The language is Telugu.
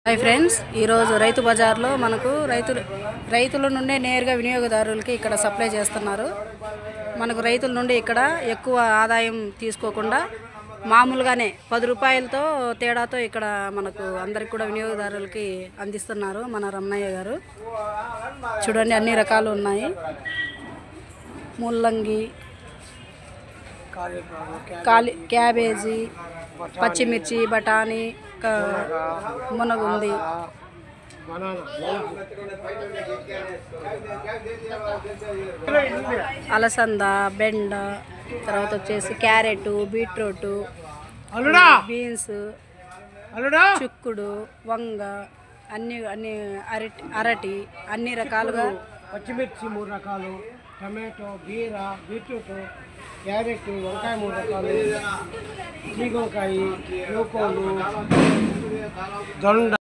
హాయ్ ఫ్రెండ్స్, ఈరోజు రైతు బజార్లో మనకు రైతుల నుండే నేరుగా వినియోగదారులకి ఇక్కడ సప్లై చేస్తున్నారు. మనకు రైతుల నుండి ఇక్కడ ఎక్కువ ఆదాయం తీసుకోకుండా మామూలుగానే 10 రూపాయలతో తేడాతో ఇక్కడ మనకు అందరికి కూడా వినియోగదారులకి అందిస్తున్నారు మన రమణయ్య గారు. చూడండి, అన్ని రకాలు ఉన్నాయి. ముల్లంగి, క్యాబేజీ, పచ్చిమిర్చి, బఠానీ, మునగుంది, అలసంద, బెండ, తర్వాత వచ్చేసి క్యారెట్, బీట్రూట్, బీన్స్, చిక్కుడు, వంగ, అన్ని అరటి అన్ని రకాలుగా, పచ్చిమిర్చి 3 రకాలు, టమాటో, బీర, బీట్రూట్, క్యారెట్, వంకాయ 3 రకాలు, చీగొంకాయ, యూకోలు, దొండ.